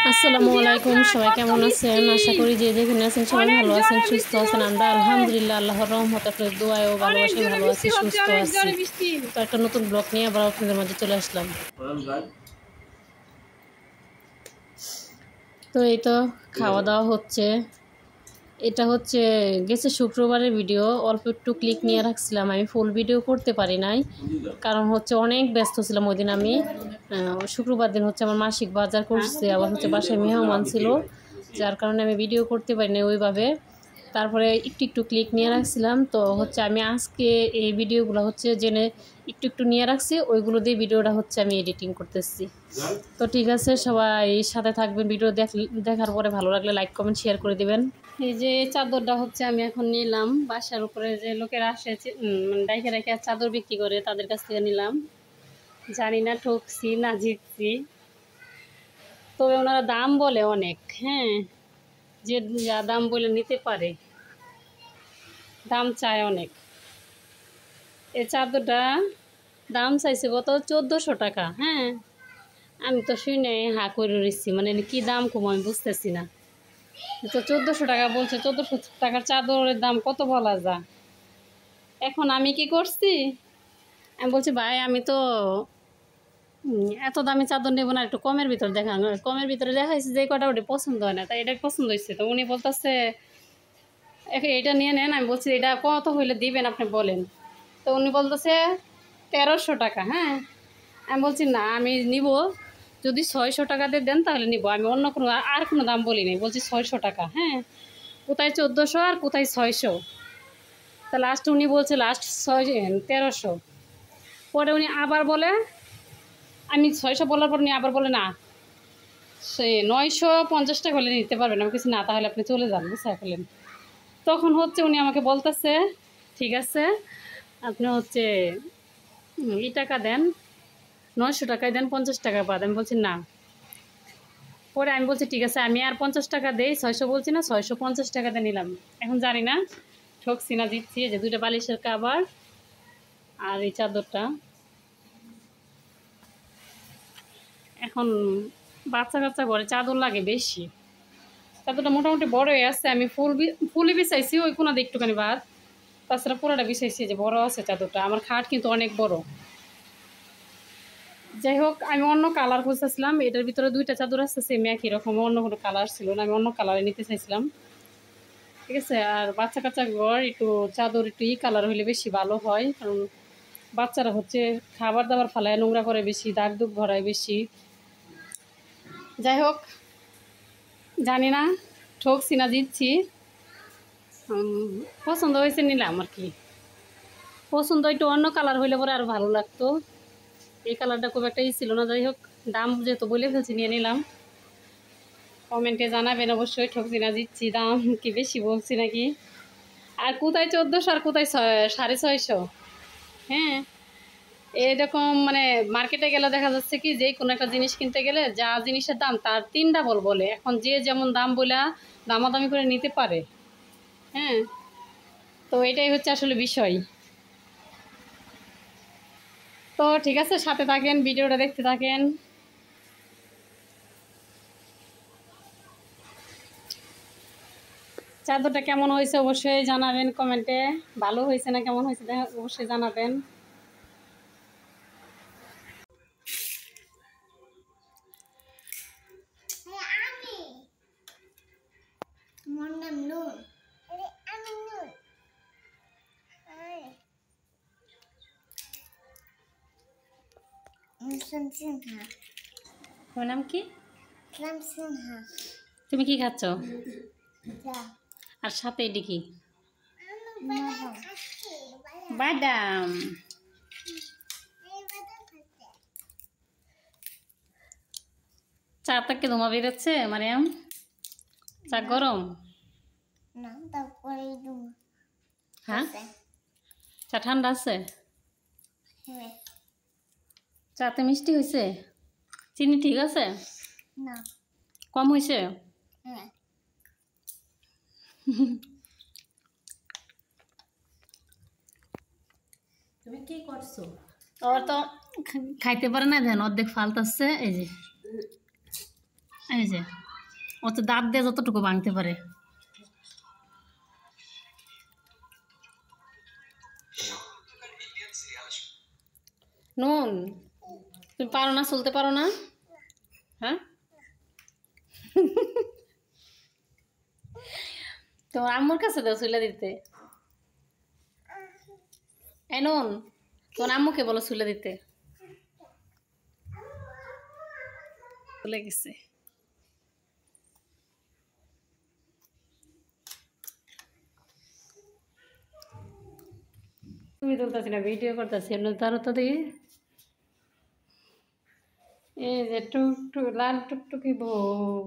আসসালামু আলাইকুম, সবাই কেমন আছেন? আশা করি যে যেখানে আছেন সবাই ভালো আছেন, সুস্থ আছেন। আমরা আলহামদুলিল্লাহ আল্লাহর রহমতে আপনাদের দোয়ায় ও ভালোবাসায় ভালো আছি, সুস্থ আছি। তো একটা নতুন ব্লগ নিয়ে আবার আপনাদের মাঝে চলে আসলাম। তো এই তো খাওয়া দাওয়া হচ্ছে। এটা হচ্ছে গেছে শুক্রবারের ভিডিও, অল্প একটু ক্লিক নিয়ে রাখছিলাম। আমি ফুল ভিডিও করতে পারি নাই, কারণ হচ্ছে অনেক ব্যস্ত ছিলাম ওই দিন। আমি শুক্রবার দিন হচ্ছে আমার মাসিক বাজার করছে, আবার হচ্ছে বাসায় মেহমান ছিল, যার কারণে আমি ভিডিও করতে পারি না ওইভাবে। তারপরে একটু একটু ক্লিক নিয়ে রাখছিলাম। তো হচ্ছে আমি আজকে এই ভিডিওগুলো হচ্ছে জেনে একটু একটু নিয়ে রাখছি, ওইগুলো দিয়ে ভিডিওটা হচ্ছে আমি এডিটিং করতেছি। তো ঠিক আছে, সবাই সাথে থাকবেন। ভিডিও দেখার পরে ভালো লাগলে লাইক কমেন্ট শেয়ার করে দিবেন। এই যে চাদরটা হচ্ছে আমি এখন নিলাম বাসার উপরে, যে লোকেরা আসে মানে ডাইকে রেখে চাদর বিক্রি করে তাদের কাছ থেকে নিলাম। জানি না ঠকছি না জিতছি, তবে ওনারা দাম বলে অনেক। হ্যাঁ, যে যা দাম বলে নিতে পারে, দাম চায় অনেক। এই চাদরটা দাম চাইছে কত, 1400 টাকা। হ্যাঁ, আমি তো শুনে হা করে রয়েছি, মানে কি দাম কম আমি বুঝতেছি না। তো 1400 টাকা বলছে, 1400 টাকার চাদরের দাম কত বলা যায়। এখন আমি কি করছি, আমি বলছি ভাই আমি তো এত দামি চাদর নেবো না, একটু কমের ভিতরে দেখান। কমের ভিতরে দেখাইছি যে কটা ওটা পছন্দ হয় না, তাই এটা পছন্দ হয়েছে। তো উনি বলতেছে এটা নিয়ে নেন। আমি বলছি এটা কত হইলে দিবেন আপনি বলেন। তো উনি বলতেছে 1300 টাকা। হ্যাঁ, আমি বলছি না আমি নিব, যদি 600 টাকা দিয়ে দেন তাহলে নিব, আমি অন্য কোনো আর কোনো দাম বলি নাই, বলছি 600 টাকা। হ্যাঁ, কোথায় 1400 আর কোথায় 600। তা লাস্ট উনি বলছে লাস্ট 1300। পরে উনি আবার বলে, আমি 600 বলার পর উনি আবার বলে না সে 950 টাকা হলে নিতে পারবেন। আমি কিছু না, তাহলে আপনি চলে যান, বুঝতে পারলেন। তখন হচ্ছে উনি আমাকে বলতেছে ঠিক আছে আপনি হচ্ছে এই টাকা দেন, 900 টাকায় দেন, 50 টাকা বাদ। আমি বলছি না। পরে আমি বলছি ঠিক আছে আমি আর 50 টাকা দেই, 600 বলছি না, 650 টাকাতে নিলাম। এখন জানি না ঠকছি না জিতছি। যে দুইটা বালিশের কাভার আর এই চাদরটা। এখন বাচ্চা কাচ্চা ঘরে চাদর লাগে বেশি, চাদরটা মোটামুটি বড়ই আছে। আমি ফুলই বিছাইছি, ওই কোনাতে একটুখানি বাদ, তাছাড়া পুরোটা বিছাইছি। যে বড় আছে চাদরটা, আমার খাট কিন্তু অনেক বড়। যাই হোক, আমি অন্য কালার খুঁজতেছিলাম, এটার ভিতরে দুইটা চাদর আছে সেম একই রকম, অন্য কোনো কালার ছিল না, আমি অন্য কালারে নিতে চাইছিলাম। ঠিক আছে, আর বাচ্চা কাচ্চা ঘর একটু চাদর একটু কালার হইলে বেশি ভালো হয়, কারণ বাচ্চারা হচ্ছে খাবার দাবার ফালায় নোংরা করে বেশি, দাগ দুগ ভরায় বেশি। যাই হোক, জানি না ঠকছি না জিতছি। পছন্দ হয়েছে নিলাম আর কি। পছন্দ একটু অন্য কালার হইলে পরে আরও ভালো লাগতো, এই কালারটা খুব একটা ছিল না। যাই হোক, দাম যেহেতু বলে ফেলছি নিয়ে নিলাম। কমেন্টে জানাবেন অবশ্যই ঠকছি না জিতছি, দাম কি বেশি বলছি নাকি। আর কোথায় 1400 আর কোথায় 650। হ্যাঁ, এরকম মানে মার্কেটে গেলে দেখা যাচ্ছে কি যে কোনো একটা জিনিস কিনতে গেলে যা জিনিসের দাম তার 3 ডাবল বলে। এখন যে যেমন দাম বলে দামাদামি করে নিতে পারে। হ্যাঁ, তো এটাই হচ্ছে আসলে বিষয়। তো ঠিক আছে, সাথে থাকেন, ভিডিওটা দেখতে থাকেন। চাদরটা কেমন হয়েছে অবশ্যই জানাবেন কমেন্টে, ভালো হয়েছে না কেমন হয়েছে অবশ্যই জানাবেন। তোমার নাম কি? তুমি কি খাচ্ছ? আর সাথে এটি কি? বাদাম। চাটা কি ধোঁয়া বেরোচ্ছে মারিয়াম? চা গরম? হ্যাঁ, চা ঠান্ডা আছে? চাতে মিষ্টি হয়েছে? চিনি ঠিক আছে? কম হয়েছে? তুমি কি করছো? ওর তো খাইতে পারে না, ধ্যান অর্ধেক ফালতাছে। এই যে এই যে ও তো দাঁত দিয়ে যতটুকু ভাঙতে পারে। নুন, তুমি পারো না, চলতে পারো না? হ্যাঁ, তোমার আম্মুর কাছে দাও চুলে দিতে। এই নুন, তোমার আম্মুকে বলো চুলে দিতে। চলে গেছে। তুমি তুলতেছি না, ভিডিও করতেছি। তারও তো দেখি এই যে টুকটুক লাল টুকটুকি বউ,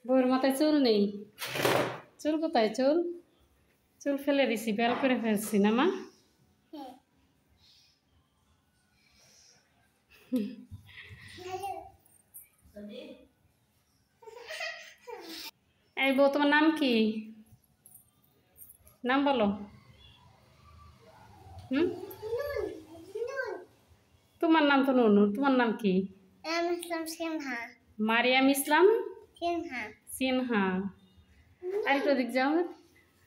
বউয়ের মাথায় চুল নেই। চুল কোথায়? চুল চুল ফেলে দিছি, বের করে ফেলছি না মা? এই বউ, তোমার নাম কি? নাম বলো। হুম, তোমার নাম তো নুনু, তোমার নাম কি? মারিয়াম ইসলাম সিনহা। আরেকটু দিক যাও।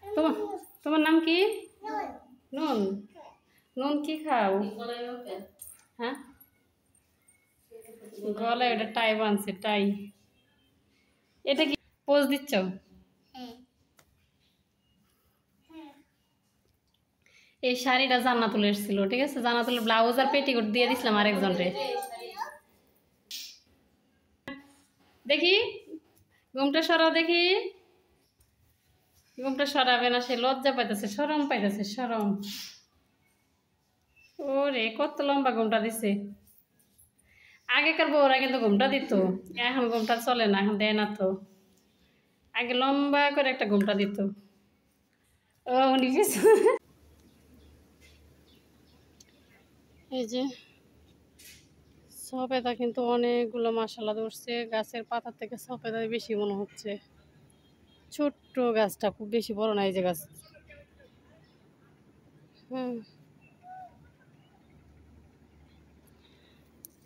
তোমার তোমার নাম কি? নুন। নুন কি খাও? হ্যাঁ, গলায় ওটা টাই বানছে, টাই। এটা কি পোজ দিচ্ছ? এই শাড়িটা জান্নাতুল এসেছিল, ঠিক আছে? জান্নাতুলের ব্লাউজ আর পেটিকোট দিয়ে দিছিলাম আরেকজনরে। দেখি ঘুমটা সরাও, দেখি ঘুমটা সরাবে না, সে লজ্জা পাইতেছে, শরম পাইতেছে, শরম। ওরে কত লম্বা ঘুমটা দিছে। আগেকার বউরা কিন্তু ঘুমটা দিত, এখন ঘুমটা চলে না, এখন দেয় না তো। আগে লম্বা করে একটা ঘুমটা দিত। ও উনি কিছু এই যে সবেদা কিন্তু অনেকগুলো মাশাআল্লাহ ধরছে, গাছের পাতা থেকে সবেদা বেশি মনে হচ্ছে। ছোট্ট গাছটা, খুব বেশি বড় না এই যে গাছ। হুম,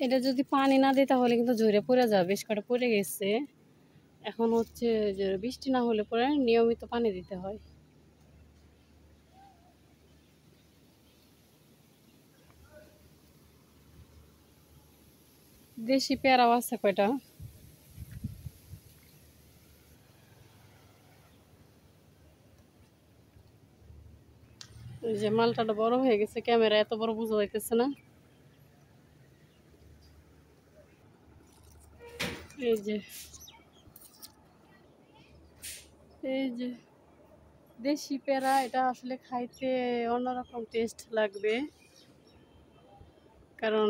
এটা যদি পানি না দিই তাহলে কিন্তু ঝরে পড়ে যাবে, বেশ কটা পড়ে গেছে। এখন হচ্ছে যে বৃষ্টি না হলে পরে নিয়মিত পানি দিতে হয়। দেশি পেয়ারাও আছে কয়টা। এই যে মালটাটা বড় হয়ে গেছে, ক্যামেরা এত বড় বোঝা যাইতেছে না। এই যে এই যে দেশি পেয়ারা, এটা আসলে খাইতে অন্যরকম টেস্ট লাগবে, কারণ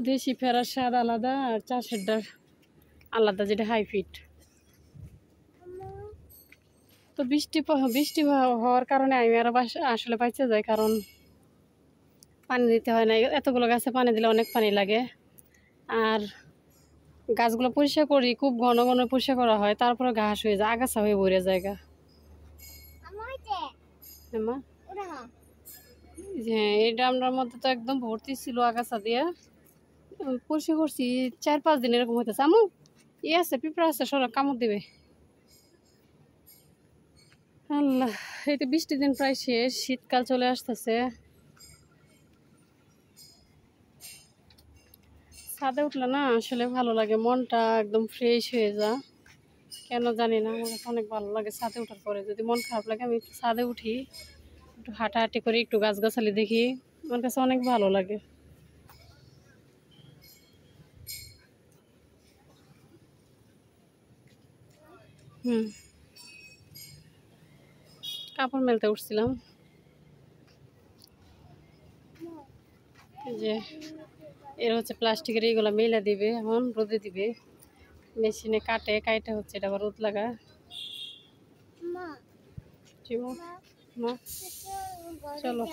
দেশি পেয়ারার স্বাদ আলাদা আর চাষেরটা আলাদা, যেটা হাইব্রিড। তো বৃষ্টি হওয়ার কারণে আমি আরো আসলে বাইচে যাই, কারণ পানি দিতে হয় না। এতগুলো গাছে পানি দিলে অনেক পানি লাগে। আর গাছগুলো পরিষ্কার করি, খুব ঘন ঘন পরিষ্কার করা হয়, তারপরে ঘাস হয়ে যায়, আগাছা হয়ে ভরে জায়গা। হ্যাঁ, এই ড্রামটার মধ্যে তো একদম ভর্তি ছিল আগাছা দিয়ে। পরিষ্কার করছি 4-5 দিন এরকম হইতেছে। আমু ইয়ে আছে, পিঁপড়া আছে, সরা কামড় দিবে। আল্লাহ, এই তো বৃষ্টির দিন প্রায় শেষ, শীতকাল চলে আসতেছে। ছাদে উঠলে না আসলে ভালো লাগে, মনটা একদম ফ্রেশ হয়ে যায়। কেন জানি না, আমার কাছে অনেক ভালো লাগে ছাদে ওঠার পরে। যদি মন খারাপ লাগে আমি একটু ছাদে উঠি, একটু হাঁটাহাঁটি করি, একটু গাছগাছালি দেখি, আমার কাছে অনেক ভালো লাগে। হুম, কাপড় মেলতে উঠছিলাম। এই যে এর হচ্ছে প্লাস্টিকের, এইগুলো মেলা দিবে, এখন রোদে দিবে, মেশিনে কাটে হচ্ছে এটা আবার রোদ লাগা। মা চলো,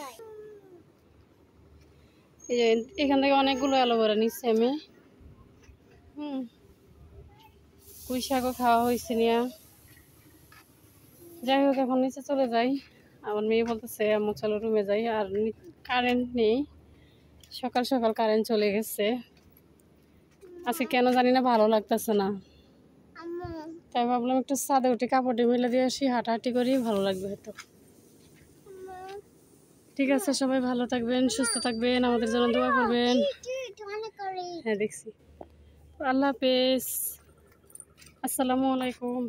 এই যে এখান থেকে অনেকগুলো অ্যালোভেরা নিচ্ছি আমি। হুম, পুঁই শাকও খাওয়া হয়েছে নিয়া। যাই হোক, এখন নিচে চলে যাই। আমার মেয়ে বলতেছে আম্মু চলো রুমে যাই, আর কারেন্ট নেই, সকাল সকাল কারেন্ট চলে গেছে। আজকে কেন জানি না ভালো লাগতেছে না, তাই ভাবলাম একটু ছাদে উঠে কাপড়টি মেলে দিয়ে আসি, হাঁটাহাঁটি করি, ভালো লাগবে হয়তো। ঠিক আছে, সবাই ভালো থাকবেন, সুস্থ থাকবেন, আমাদের জন্য দোয়া করবেন। হ্যাঁ দেখছি। আল্লাহ হাফেজ, আসসালামু আলাইকুম।